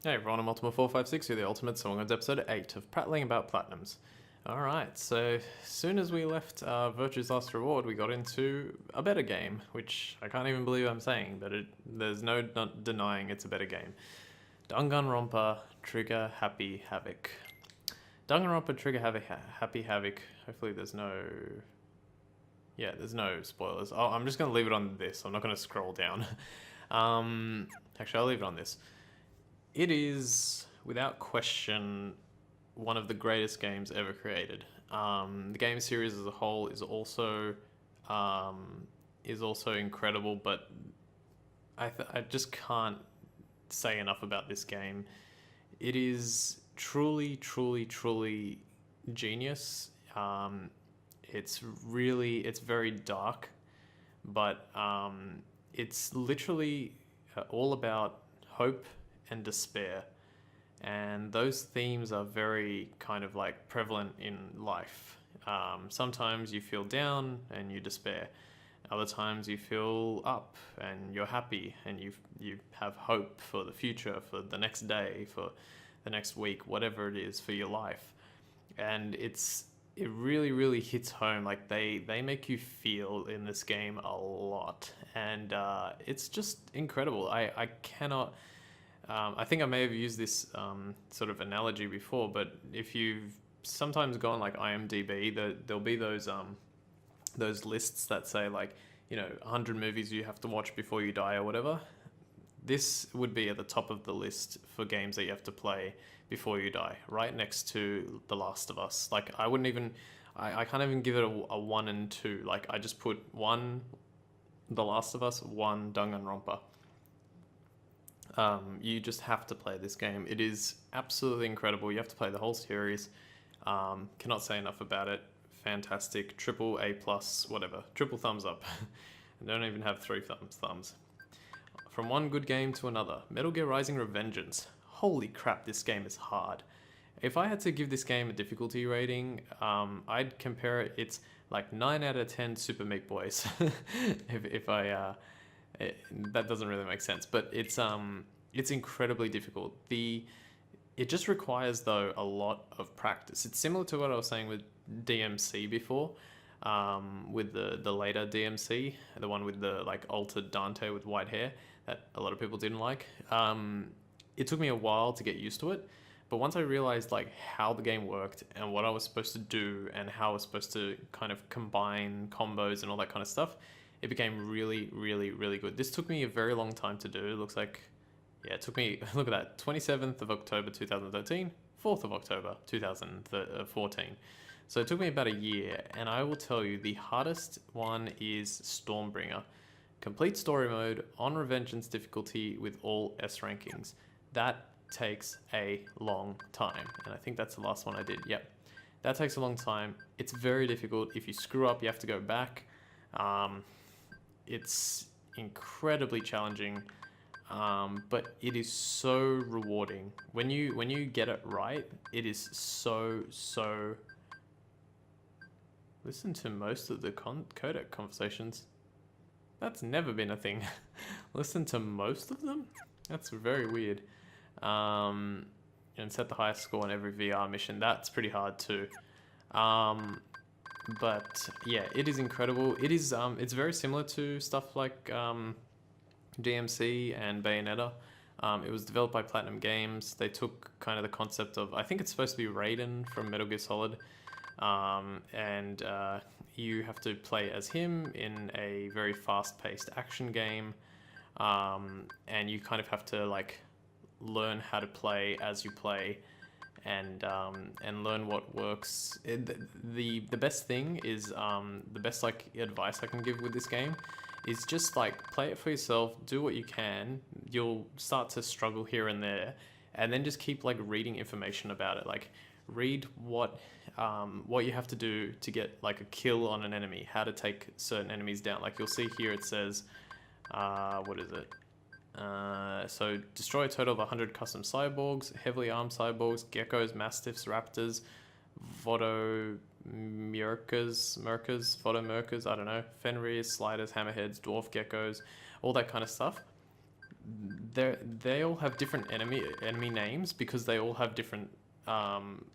Hey everyone, I'm Ultima456 here, the Ultimate, so welcome to episode 8 of Prattling about Platinums. Alright, so soon as we left Virtue's Last Reward, we got into a better game, which I can't even believe I'm saying, but there's no denying it's a better game. Danganronpa Trigger Happy Havoc. Danganronpa Trigger Happy Havoc, hopefully there's no... Yeah, there's no spoilers. I'm just going to leave it on this, I'm not going to scroll down. Actually, I'll leave it on this. It is, without question, one of the greatest games ever created. The game series as a whole is also incredible, but I just can't say enough about this game. It is truly, truly, truly genius. It's very dark, but it's literally all about hope and despair, and those themes are very kind of like prevalent in life. Sometimes you feel down and you despair, other times you feel up and you're happy and you have hope for the future, for the next day, for the next week, whatever it is for your life. And it really, really hits home. Like they make you feel in this game a lot, and it's just incredible. I cannot I think I may have used this sort of analogy before, but if you've sometimes gone like IMDb, there'll be those lists that say like, 100 movies you have to watch before you die or whatever. This would be at the top of the list for games that you have to play before you die, right next to The Last of Us. Like I can't even give it a 1 and 2. Like I just put 1 The Last of Us, 1 Danganronpa. You just have to play this game. It is absolutely incredible. You have to play the whole series. Cannot say enough about it. Fantastic. Triple A plus, whatever. Triple thumbs up. I don't even have 3 thumbs. From one good game to another. Metal Gear Rising Revengeance. Holy crap, this game is hard. If I had to give this game a difficulty rating, I'd compare it. It's like 9 out of 10 Super Meat Boys. That doesn't really make sense, but it's incredibly difficult. It just requires, though, a lot of practice. It's similar to what I was saying with DMC before, with the later DMC, the one with the like altered Dante with white hair that a lot of people didn't like. It took me a while to get used to it, but once I realized like how the game worked and what I was supposed to do and how I was supposed to kind of combine combos and all that kind of stuff, it became really, really, really good. This took me a very long time to do. It looks like, yeah, it took me, look at that, 27th of October 2013, 4th of October 2014. So it took me about a year, and I will tell you, the hardest one is Stormbringer. Complete story mode, on Revengeance difficulty with all S rankings. That takes a long time, and I think that's the last one I did. Yep, that takes a long time. It's very difficult. If you screw up, you have to go back. It's incredibly challenging, but it is so rewarding. When you get it right, it is so... Listen to most of the codec conversations. That's never been a thing. Listen to most of them? That's very weird. And set the highest score on every VR mission. That's pretty hard too. But yeah, it is incredible. It is it's very similar to stuff like DMC and Bayonetta. It was developed by Platinum Games. They took kind of the concept of, I think it's supposed to be Raiden from Metal Gear Solid, and you have to play as him in a very fast-paced action game, and you kind of have to like learn how to play as you play, and learn what works. The best thing is, the best like advice I can give with this game is just like play it for yourself, do what you can. You'll start to struggle here and there, and then just keep like reading information about it. Like read what you have to do to get like a kill on an enemy, how to take certain enemies down. Like you'll see here it says, what is it? So destroy a total of 100 custom cyborgs, heavily armed cyborgs, geckos, mastiffs, raptors, vodomurkas, I don't know, fenris, sliders, hammerheads, dwarf geckos, all that kind of stuff. they all have different enemy names because they all have different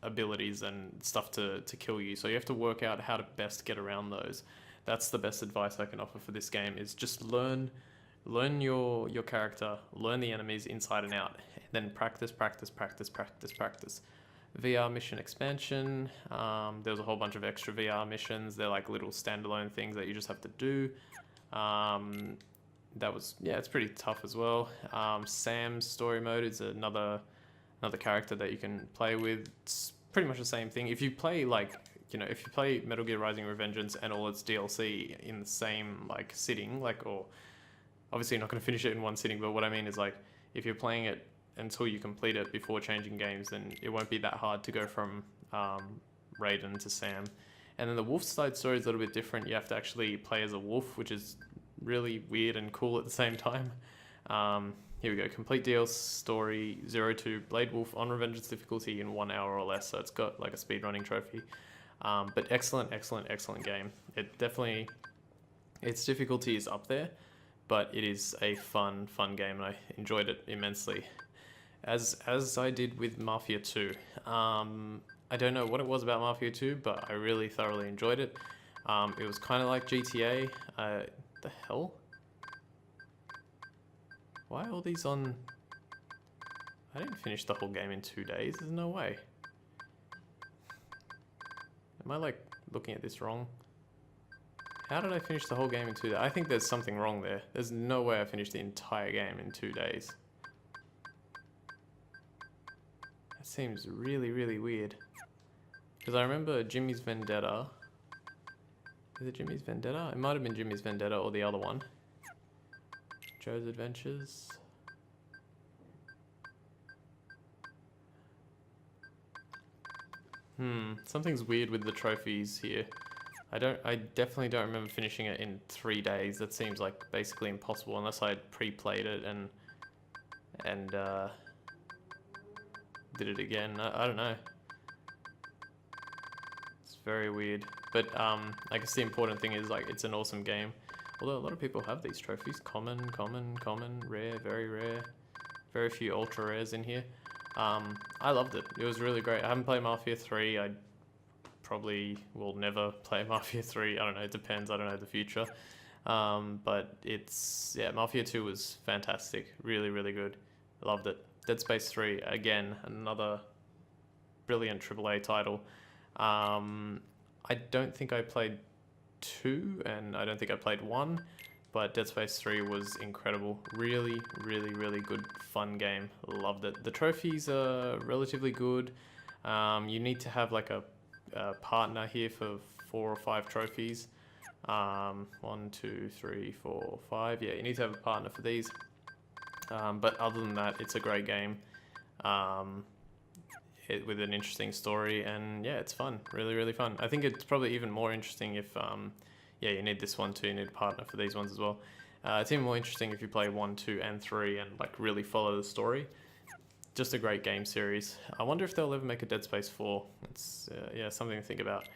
abilities and stuff to kill you. So you have to work out how to best get around those. That's the best advice I can offer for this game, is just learn your character, learn the enemies inside and out, and then practice. VR mission expansion. There's a whole bunch of extra VR missions. They're like little standalone things that you just have to do. That was, yeah, it's pretty tough as well. Sam's story mode is another character that you can play with. It's pretty much the same thing. If you play if you play Metal Gear Rising Revengeance and all its DLC in the same like sitting, or obviously you're not going to finish it in one sitting, but what I mean is like if you're playing it until you complete it before changing games, then it won't be that hard to go from Raiden to Sam. And then the wolf side story is a little bit different. You have to actually play as a wolf, which is really weird and cool at the same time. Here we go. Complete DLC story 02 Blade Wolf on Revengeance difficulty in 1 hour or less. So it's got like a speedrunning trophy. But excellent game. It definitely, its difficulty is up there, but it is a fun game, and I enjoyed it immensely. As I did with Mafia 2. I don't know what it was about Mafia 2, but I really thoroughly enjoyed it. It was kind of like GTA. The hell? Why are all these on... I didn't finish the whole game in 2 days. There's no way. Am I like looking at this wrong? How did I finish the whole game in 2 days? I think there's something wrong there. There's no way I finished the entire game in 2 days. That seems really weird. Because I remember Jimmy's Vendetta. Is it Jimmy's Vendetta? It might have been Jimmy's Vendetta or the other one. Joe's Adventures. Something's weird with the trophies here. I definitely don't remember finishing it in 3 days. That seems like basically impossible unless I had pre-played it and did it again. I don't know. It's very weird. But I guess the important thing is like it's an awesome game. Although a lot of people have these trophies. Common, rare, very rare. Very few ultra rares in here. I loved it. It was really great. I haven't played Mafia 3. I probably will never play Mafia 3. I don't know. It depends. I don't know the future. But it's, yeah, Mafia 2 was fantastic. Really good. Loved it. Dead Space 3, again, another brilliant AAA title. I don't think I played 2, and I don't think I played 1, but Dead Space 3 was incredible. Really good, fun game. Loved it. The trophies are relatively good. You need to have like a partner here for 4 or 5 trophies. 1, 2, 3, 4, 5. Yeah, you need to have a partner for these. But other than that, it's a great game. With an interesting story, and yeah, it's fun. Really fun. I think it's probably even more interesting if yeah, you need this one too. You need a partner for these ones as well. It's even more interesting if you play 1, 2, and 3 and like really follow the story. Just a great game series. I wonder if they'll ever make a Dead Space 4. It's yeah, something to think about.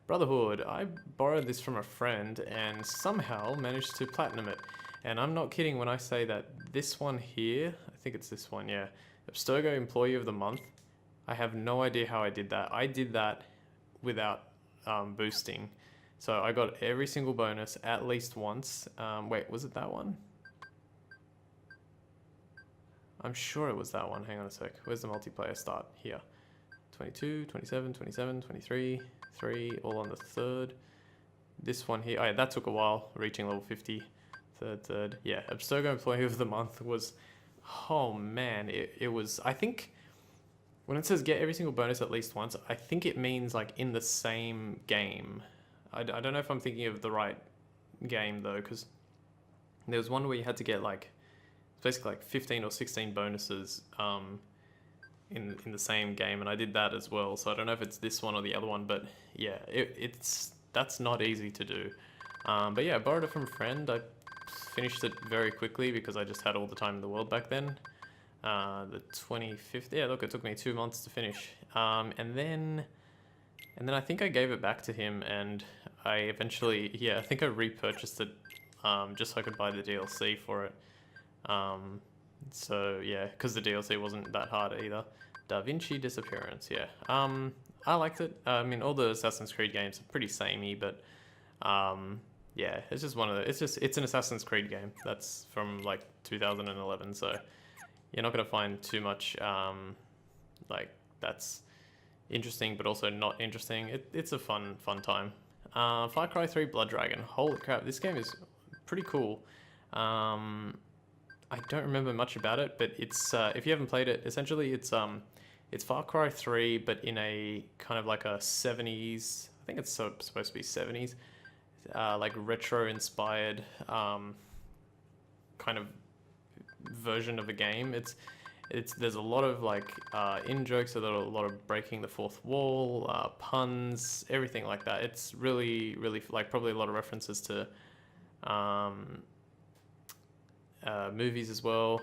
Brotherhood. I borrowed this from a friend and somehow managed to platinum it. And I'm not kidding when I say that this one here, I think it's this one, yeah. Abstergo Employee of the Month. I have no idea how I did that. I did that without boosting. So I got every single bonus at least once. Wait, was it that one? I'm sure it was that one. Hang on a sec. Where's the multiplayer start? Here. 22, 27, 27, 23, 3, all on the 3rd. This one here, oh yeah, that took a while, reaching level 50. Third. Yeah, Abstergo Employee of the Month was, oh man, it was, I think, when it says get every single bonus at least once, I think it means like in the same game. I don't know if I'm thinking of the right game though, because there was one where you had to get like, basically like 15 or 16 bonuses in the same game, and I did that as well. So I don't know if it's this one or the other one, but yeah, that's not easy to do. But yeah, I borrowed it from a friend. I finished it very quickly because I just had all the time in the world back then. The 25th, yeah, look, it took me 2 months to finish. And then I think I gave it back to him, and I eventually, yeah, I think I repurchased it just so I could buy the DLC for it. So yeah, because the DLC wasn't that hard either. Da Vinci Disappearance, yeah. I liked it. I mean, all the Assassin's Creed games are pretty samey, but yeah, it's just one of the. It's an Assassin's Creed game that's from like 2011, so you're not gonna find too much like that's interesting, but also not interesting. It's a fun time. Far Cry 3 Blood Dragon. Holy crap, this game is pretty cool. I don't remember much about it, but it's if you haven't played it, essentially it's Far Cry 3, but in a kind of like a 70s. I think it's supposed to be 70s, like retro inspired kind of version of a game. It's there's a lot of like in jokes, there's a lot of breaking the fourth wall, puns, everything like that. It's really like probably a lot of references to movies as well.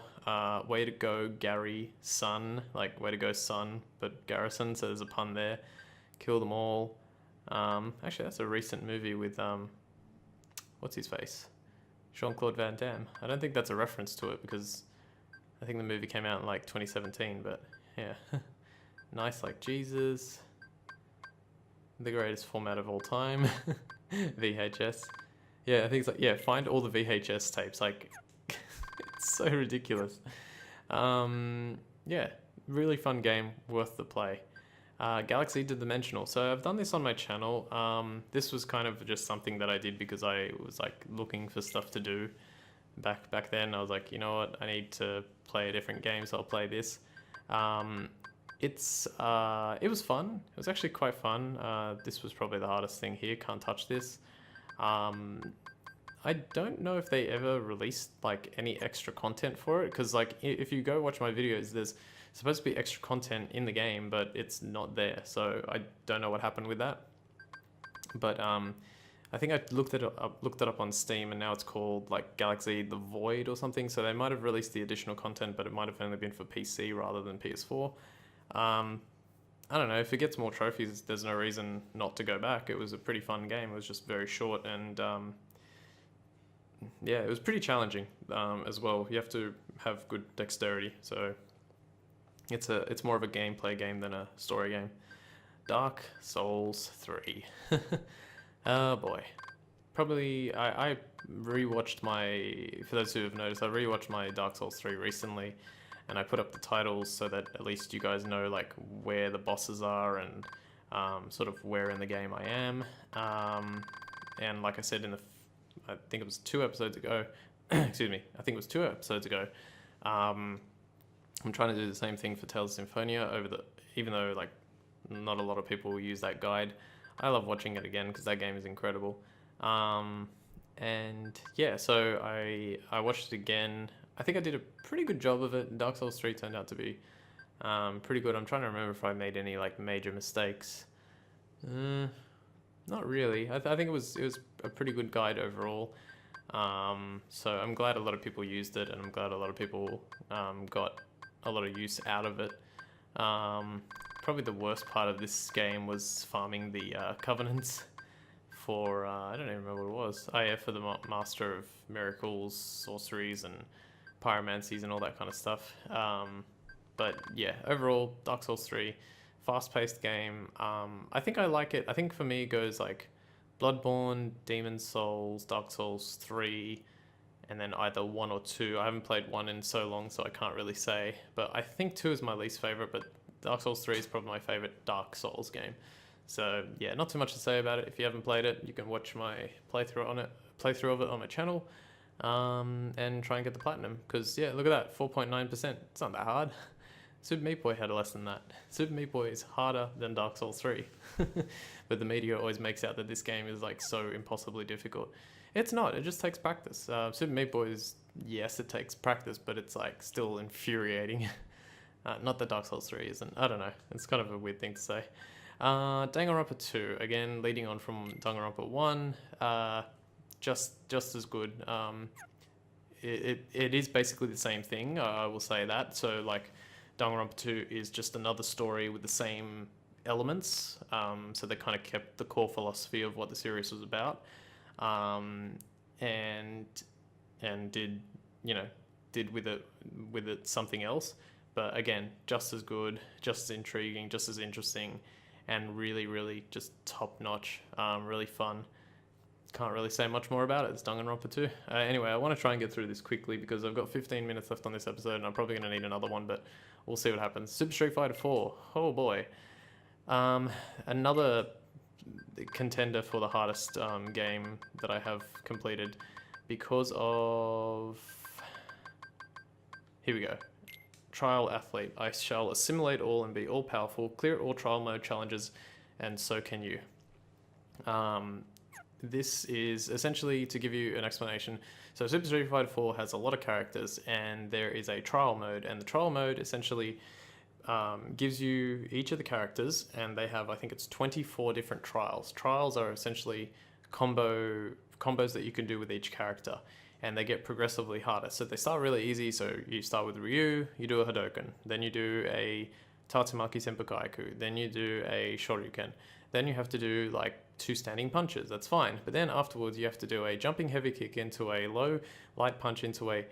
Way to go, Gary, son, like way to go, son, but Garrison. So there's a pun there. Kill them all. Actually, that's a recent movie with what's his face, Jean-Claude Van Damme. I don't think that's a reference to it because I think the movie came out in like 2017. But yeah, nice like Jesus. The greatest format of all time. VHS. Yeah, I think it's like, yeah, find all the VHS tapes. Like, it's so ridiculous. Yeah, really fun game, worth the play. Galak-Z Dimensional. So I've done this on my channel. This was kind of just something that I did because I was like looking for stuff to do back then. I was like, you know what, I need to play a different game, so I'll play this. It was fun. It was actually quite fun. This was probably the hardest thing here. Can't touch this. I don't know if they ever released like any extra content for it, because like if you go watch my videos, there's supposed to be extra content in the game, but it's not there. So I don't know what happened with that. But I think I looked it up on Steam, and now it's called like Galak-Z The Void or something. So they might have released the additional content, but it might have only been for PC rather than PS4. I don't know, if it gets more trophies, there's no reason not to go back. It was a pretty fun game. It was just very short, and yeah, it was pretty challenging as well. You have to have good dexterity, so it's more of a gameplay game than a story game. Dark Souls 3. Oh boy. Probably, I rewatched for those who have noticed, I rewatched my Dark Souls 3 recently, and I put up the titles so that at least you guys know like where the bosses are and sort of where in the game I am. And like I said I think it was 2 episodes ago, excuse me, I think it was 2 episodes ago, I'm trying to do the same thing for Tales of Symphonia even though like not a lot of people use that guide. I love watching it again because that game is incredible. And yeah, so I watched it again. I think I did a pretty good job of it. Dark Souls 3 turned out to be pretty good. I'm trying to remember if I made any like major mistakes. Not really. I think it was a pretty good guide overall. So I'm glad a lot of people used it, and I'm glad a lot of people got a lot of use out of it. Probably the worst part of this game was farming the covenants for I don't even remember what it was. Oh yeah, for the Master of Miracles, sorceries, and pyromancies and all that kind of stuff. But yeah, overall, Dark Souls 3, fast-paced game. I think I like it. I think for me it goes like Bloodborne, Demon's Souls, Dark Souls 3, and then either 1 or 2. I haven't played 1 in so long, so I can't really say. But I think 2 is my least favorite, but Dark Souls 3 is probably my favorite Dark Souls game. So yeah, not too much to say about it. If you haven't played it, you can watch my playthrough of it on my channel, and try and get the platinum. Because yeah, look at that, 4.9%. It's not that hard. Super Meat Boy had less than that. Super Meat Boy is harder than Dark Souls 3. But the media always makes out that this game is like so impossibly difficult. It's not, it just takes practice. Super Meat Boy is, yes, it takes practice, but it's like still infuriating. Not that Dark Souls 3 isn't. I don't know. It's kind of a weird thing to say. Danganronpa 2, again, leading on from Danganronpa 1, just as good. It is basically the same thing, I will say that. So like Danganronpa 2 is just another story with the same elements. So they kind of kept the core philosophy of what the series was about, and did, you know, did with it something else. But again, just as good, just as intriguing, just as interesting, and really, really just top notch. Really fun. Can't really say much more about it. It's Danganronpa 2. Anyway, I want to try and get through this quickly because I've got 15 minutes left on this episode, and I'm probably going to need another one, but we'll see what happens. Super Street Fighter 4. Oh boy. Another contender for the hardest game that I have completed because of... Here we go. Trial Athlete. I shall assimilate all and be all-powerful, clear all trial mode challenges, and so can you. This is essentially to give you an explanation. So Super Street Fighter 4 has a lot of characters, and there is a trial mode, and the trial mode essentially gives you each of the characters, and they have, I think it's 24 different trials. Trials are essentially combos that you can do with each character, and they get progressively harder. So they start really easy. So you start with Ryu, you do a Hadouken, then you do a Tatsumaki Senpukaiku, then you do a Shoryuken, then you have to do like 2 standing punches. That's fine. But then afterwards you have to do a jumping heavy kick into a low light punch into a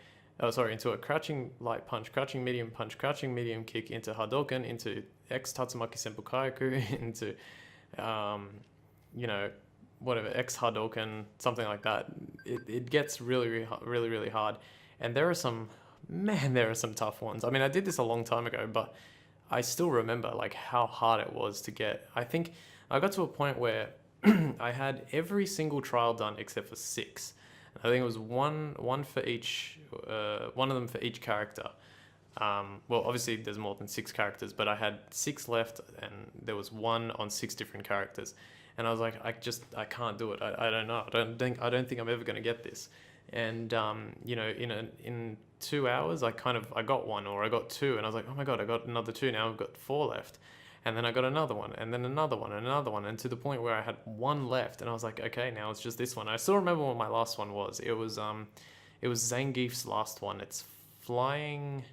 crouching light punch, crouching medium kick into Hadouken, into X Tatsumaki Senpukaiku, into whatever, X Hadouken, something like that. It gets really hard. And there are some tough ones. I mean, I did this a long time ago, but I still remember like how hard it was to get. I think I got to a point where I had every single trial done except for 6. I think it was one for each, one of them for each character. Well, obviously there's more than 6 characters, but I had 6 left, and there was 1 on 6 different characters. And I was like, I can't do it. I don't know. I don't think I'm ever going to get this. And in 2 hours, I got 1 or I got 2, and I was like, oh my god, I got another 2. Now I've got 4 left. And then I got another one, and then another one, and another one, and to the point where I had 1 left, and I was like, okay, now it's just this one. I still remember what my last one was. It was Zangief's last one. It's flying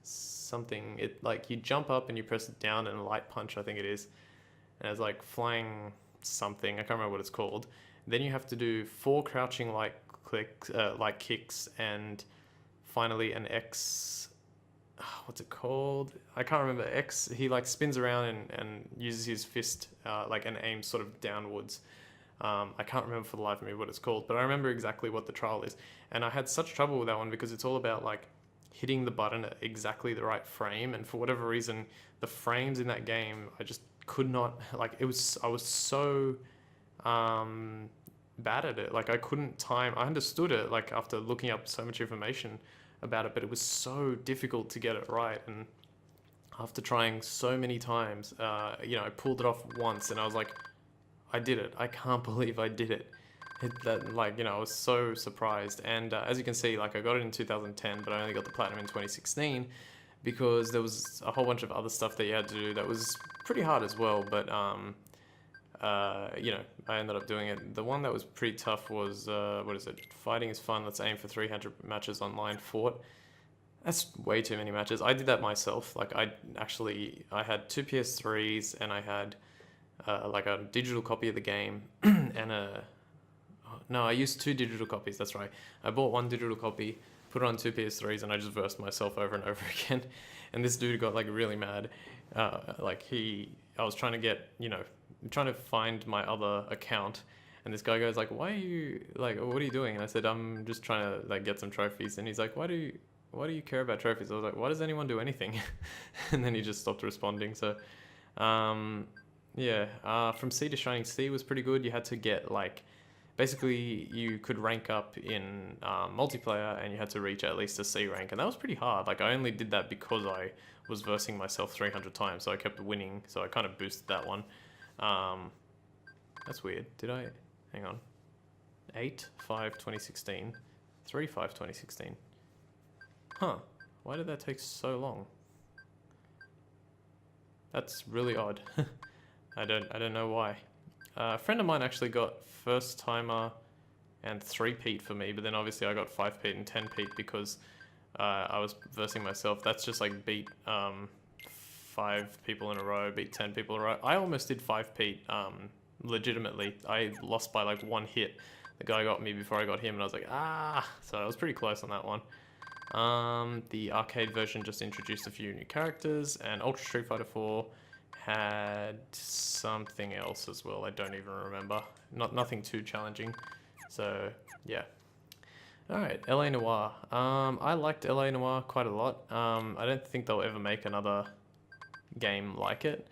something. It like you jump up and you press it down and a light punch, I think it is. And it's like flying something. I can't remember what it's called. Then you have to do 4 crouching light kicks, and finally an X. What's it called? I can't remember. X. He like spins around and uses his fist and aims sort of downwards. I can't remember for the life of me what it's called, but I remember exactly what the trial is. And I had such trouble with that one because it's all about like hitting the button at exactly the right frame. And for whatever reason, the frames in that game, I just could not, like, I was so bad at it. Like I couldn't time. I understood it like after looking up so much information about it, but it was so difficult to get it right. And after trying so many times, I pulled it off once, and I was like, I did it. I can't believe I did it. I was so surprised. And as you can see, like I got it in 2010, but I only got the platinum in 2016 because there was a whole bunch of other stuff that you had to do that was pretty hard as well. But I ended up doing it. The one that was pretty tough was, what is it? Fighting is fun. Let's aim for 300 matches online fought. That's way too many matches. I did that myself. Like I had 2 PS3s, and I had like a digital copy of the game and I used 2 digital copies. That's right. I bought 1 digital copy, put it on 2 PS3s, and I just versed myself over and over again. And this dude got like really mad. I was trying to get, trying to find my other account, and this guy goes like, what are you doing? And I said, I'm just trying to like get some trophies. And he's like, why do you care about trophies? I was like, why does anyone do anything? And then he just stopped responding. So from Sea to Shining Sea was pretty good. You had to get like, basically you could rank up in multiplayer, and you had to reach at least a C rank, and that was pretty hard. Like I only did that because I was versing myself 300 times, so I kept winning, so I kind of boosted that one. That's weird. Did I? Hang on. 8/5/2016. 3/5/2016. Huh. Why did that take so long? That's really odd. I don't know why. A friend of mine actually got first timer and 3-peat for me, but then obviously I got 5-peat and 10-peat because I was versing myself. That's just like beat 5 people in a row, beat 10 people in a row. I almost did 5-peat legitimately. I lost by like 1 hit. the guy got me before I got him, and I was like, ah! So I was pretty close on that one. The arcade version just introduced a few new characters, and Ultra Street Fighter 4 had something else as well. I don't even remember. Nothing too challenging. So yeah. Alright, LA Noire. I liked LA Noire quite a lot. I don't think they'll ever make another game like it.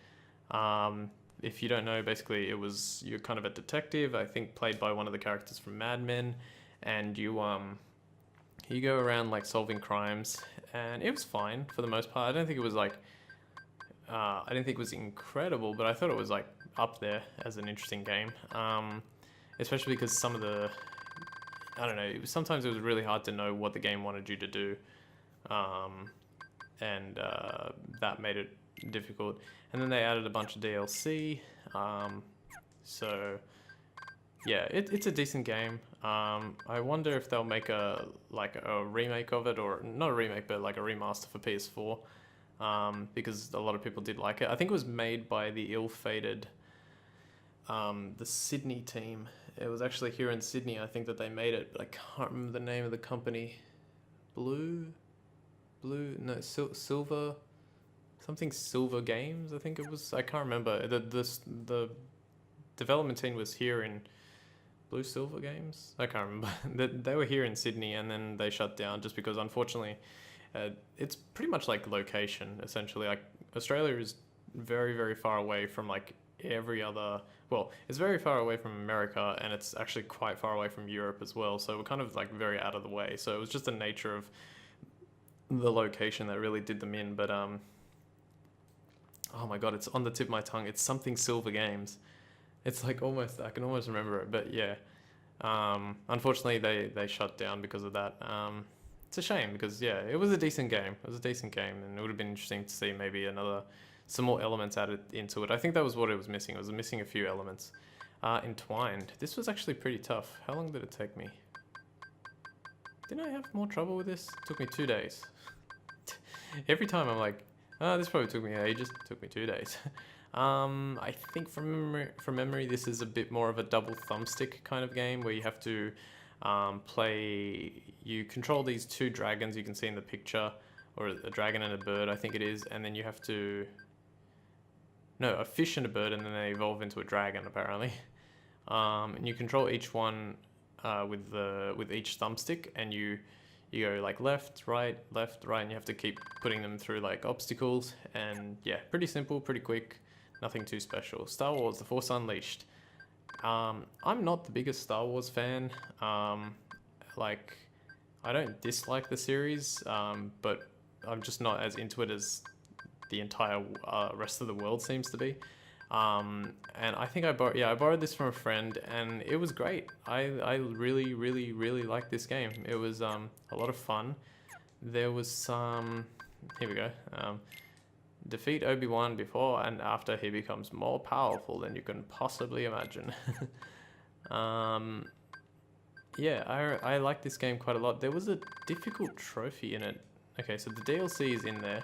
If you don't know, basically you're kind of a detective, I think played by one of the characters from Mad Men, and you go around like solving crimes, and it was fine for the most part. I don't think it was like I didn't think it was incredible, but I thought it was like up there as an interesting game. Especially because some of the, I don't know, sometimes it was really hard to know what the game wanted you to do, and that made it difficult. And then they added a bunch of DLC, so yeah, it's a decent game. I wonder if they'll make a remake of it, or not a remake, but like a remaster for PS4, because a lot of people did like it. I think it was made by the ill-fated the Sydney team. It was actually here in Sydney, I think, that they made it, but I can't remember the name of the company. Silver, something Silver Games, I think it was. I can't remember. The development team was here in Blue Silver Games. I can't remember. They were here in Sydney, and then they shut down just because, unfortunately, it's pretty much like location, essentially. Like, Australia is very, very far away from like every other, well, it's very far away from America, and it's actually quite far away from Europe as well, so we're kind of like very out of the way. So it was just the nature of the location that really did them in. But oh my god, it's on the tip of my tongue. It's something Silver Games. It's like almost, I can almost remember it. But yeah, unfortunately they shut down because of that. It's a shame, because yeah, it was a decent game. It was a decent game, and it would have been interesting to see maybe some more elements added into it. I think that was what it was missing. It was missing a few elements. Entwined. This was actually pretty tough. How long did it take me? Didn't I have more trouble with this? It took me 2 days. Every time I'm like, oh, this probably took me ages. It took me 2 days. I think from memory, this is a bit more of a double thumbstick kind of game, where you have to you control these two dragons you can see in the picture, or a dragon and a bird, I think it is, and then you have to, no, a fish and a bird, and then they evolve into a dragon apparently. And you control each one with each thumbstick, and you go like left, right, and you have to keep putting them through like obstacles. And yeah, pretty simple, pretty quick, nothing too special. Star Wars: The Force Unleashed. I'm not the biggest Star Wars fan. Like, I don't dislike the series, but I'm just not as into it as the entire rest of the world seems to be. And I think I borrowed this from a friend, and it was great. I really, really, really liked this game. It was a lot of fun. There was some, here we go. Defeat Obi-Wan before and after he becomes more powerful than you can possibly imagine. Yeah, I like this game quite a lot. There was a difficult trophy in it. Okay, so the DLC is in there.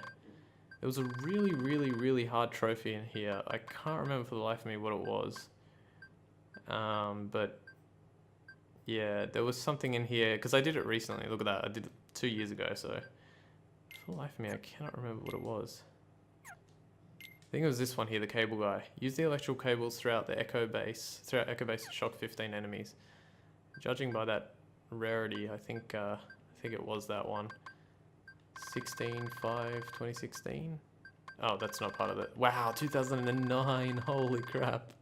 There was a really, really, really hard trophy in here. I can't remember for the life of me what it was. But yeah, there was something in here, because I did it recently. Look at that, I did it 2 years ago, so for the life of me, I cannot remember what it was. I think it was this one here, the cable guy. Use the electrical cables throughout Echo Base to shock 15 enemies. Judging by that rarity, I think it was that one. 16/5/2016. Oh, that's not part of it. Wow, 2009. Holy crap.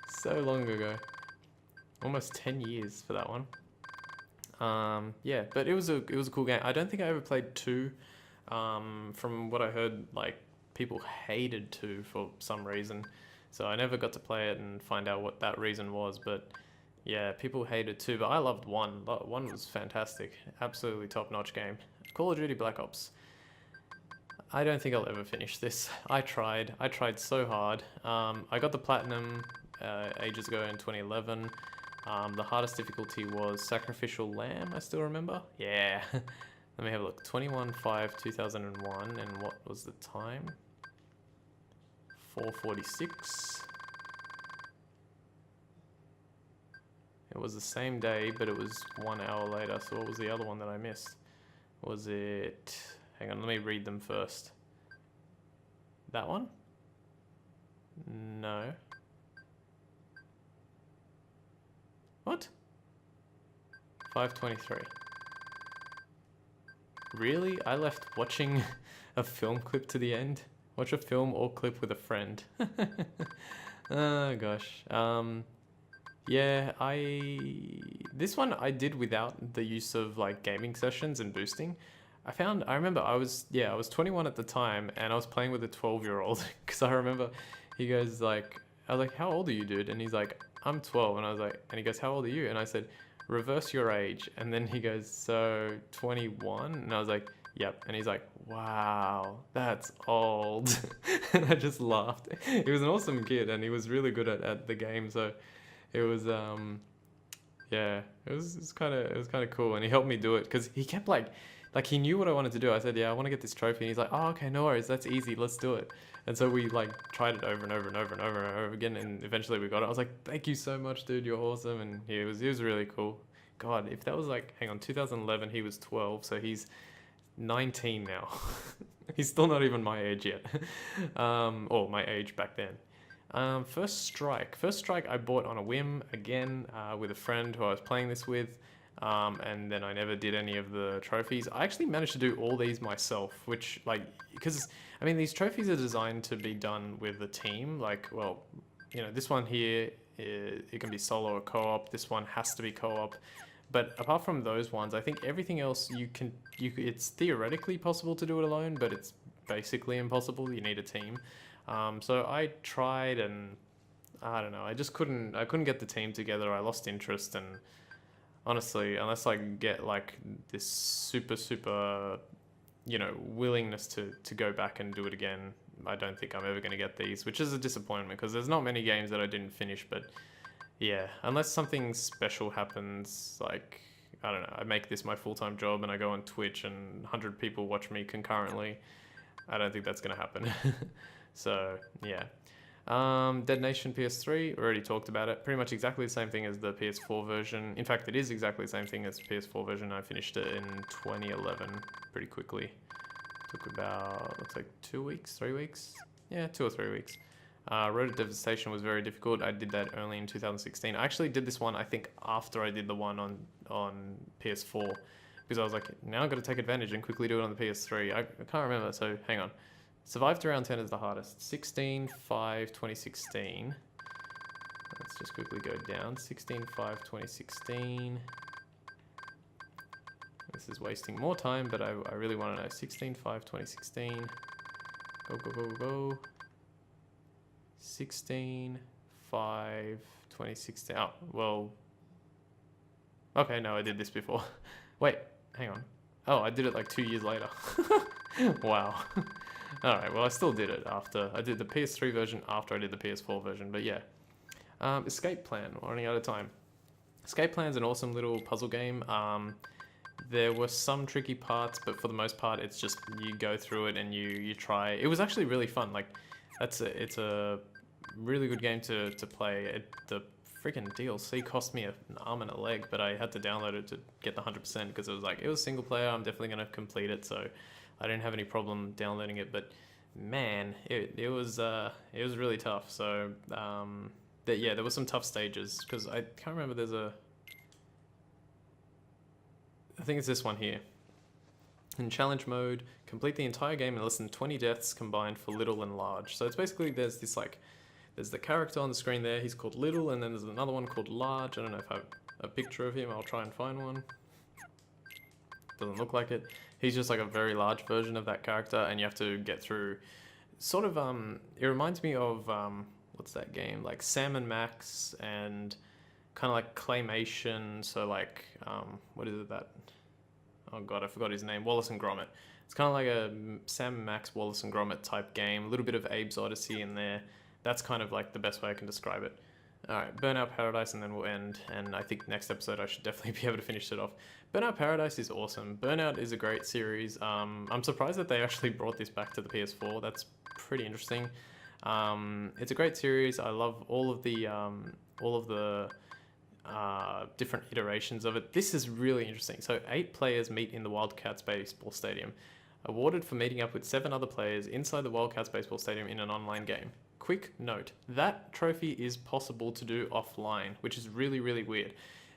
So long ago. Almost 10 years for that one. Yeah, but it was a cool game. I don't think I ever played 2. From what I heard, like, people hated 2 for some reason. So I never got to play it and find out what that reason was, but yeah, people hated 2, but I loved 1. 1 was fantastic. Absolutely top-notch game. Call of Duty Black Ops. I don't think I'll ever finish this. I tried so hard. I got the platinum ages ago in 2011. The hardest difficulty was Sacrificial Lamb, I still remember. Yeah. Let me have a look. 21/5/2001, and what was the time? 4:46. It was the same day, but it was 1 hour later. So what was the other one that I missed? Was it... Hang on, let me read them first. That one? No. What? 5:23. Really? I left watching a film clip to the end? Watch a film or clip with a friend. Oh gosh. Yeah, this one I did without the use of like gaming sessions and boosting. I remember I was 21 at the time and I was playing with a 12-year-old because I remember he goes like, I was like, how old are you, dude? And he's like, I'm 12. And I was like, and he goes, how old are you? And I said, reverse your age. And then he goes, so 21? And I was like, yep. And he's like, wow, that's old. And I just laughed. He was an awesome kid and he was really good at the game. So it was, yeah, it was kind of cool. And he helped me do it because he kept like he knew what I wanted to do. I said, yeah, I want to get this trophy. And he's like, oh, okay, no worries. That's easy. Let's do it. And so we like tried it over and over and over and over and over again. And eventually we got it. I was like, thank you so much, dude. You're awesome. And he was really cool. God, if that was like, hang on, 2011, he was 12. So he's 19 now. He's still not even my age yet. Or my age back then. First Strike I bought on a whim again, with a friend who I was playing this with. And then I never did any of the trophies. I actually managed to do all these myself, which like, because I mean, these trophies are designed to be done with a team. Like, well, you know, this one here, it can be solo or co-op. This one has to be co-op. But apart from those ones, I think everything else it's theoretically possible to do it alone, but it's basically impossible. You need a team. So I tried and I don't know. I couldn't get the team together. I lost interest and honestly, unless I get like this super, you know, willingness to go back and do it again, I don't think I'm ever going to get these, which is a disappointment because there's not many games that I didn't finish. But yeah, unless something special happens, like, I don't know, I make this my full-time job and I go on Twitch and 100 people watch me concurrently, I don't think that's going to happen. So yeah. Dead Nation PS3, already talked about it. Pretty much exactly the same thing as the PS4 version. In fact, it is exactly the same thing as the PS4 version. I finished it in 2011 pretty quickly. Took about, looks like 2 weeks, 3 weeks? Yeah, 2 or 3 weeks. Road to Devastation was very difficult. I did that only in 2016. I actually did this one, I think, after I did the one on PS4. Because I was like, now I've got to take advantage and quickly do it on the PS3. I can't remember, so hang on. Survived to round 10 is the hardest. 16/5/2016. Let's just quickly go down. 16/5/2016. This is wasting more time, but I really want to know. 16/5/2016. Go. 16/5/2016. Oh, well. Okay, no, I did this before. Wait, hang on. Oh, I did it like 2 years later. Wow. Alright, well I still did it after. I did the PS3 version after I did the PS4 version, but yeah. Escape Plan, running out of time. Escape Plan's an awesome little puzzle game. There were some tricky parts, but for the most part it's just you go through it and you try. It was actually really fun. Like, it's a really good game to play. The freaking DLC cost me an arm and a leg, but I had to download it to get the 100% because it was single player. I'm definitely going to complete it, so I didn't have any problem downloading it. But man, it was really tough. So there were some tough stages because I can't remember. I think it's this one here. In challenge mode, complete the entire game in less than 20 deaths combined for little and large. So it's basically there's the character on the screen there. He's called Little, and then there's another one called Large. I don't know if I have a picture of him. I'll try and find one. Doesn't look like it. He's just like a very large version of that character, and you have to get through sort of, it reminds me of, what's that game? Like Sam and Max and kind of like Claymation. So like, what is it that, oh God, I forgot his name. Wallace and Gromit. It's kind of like a Sam and Max, Wallace and Gromit type game. A little bit of Abe's Odyssey in there. That's kind of like the best way I can describe it. Alright, Burnout Paradise, and then we'll end. And I think next episode I should definitely be able to finish it off. Burnout Paradise is awesome. Burnout is a great series. I'm surprised that they actually brought this back to the PS4. That's pretty interesting. It's a great series. I love all of the different iterations of it. This is really interesting. So 8 players meet in the Wildcats Baseball Stadium, awarded for meeting up with 7 other players inside the Wildcats Baseball Stadium in an online game. Quick note, that trophy is possible to do offline, which is really, really weird.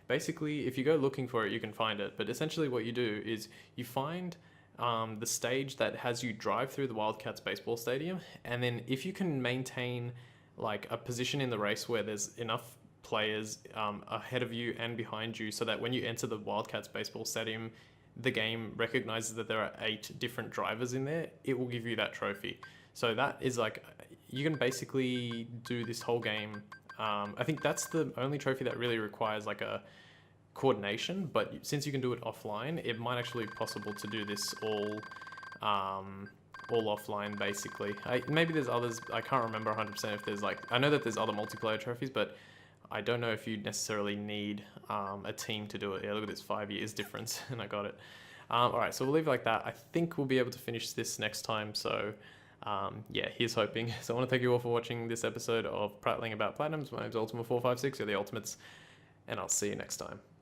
Basically, if you go looking for it, you can find it. But essentially what you do is you find the stage that has you drive through the Wildcats Baseball Stadium, and then if you can maintain like a position in the race where there's enough players ahead of you and behind you so that when you enter the Wildcats Baseball Stadium, the game recognizes that there are 8 different drivers in there, it will give you that trophy. So that is like, you can basically do this whole game. I think that's the only trophy that really requires like a coordination, but since you can do it offline, it might actually be possible to do this all offline basically. Maybe there's others, I can't remember 100% if there's like, I know that there's other multiplayer trophies, but I don't know if you necessarily need a team to do it. Yeah, look at this 5 years difference and I got it. Alright, so we'll leave it like that. I think we'll be able to finish this next time, so yeah, here's hoping. So I want to thank you all for watching this episode of Prattling About Platinums. My name's Ultima456, you're the Ultimates, and I'll see you next time.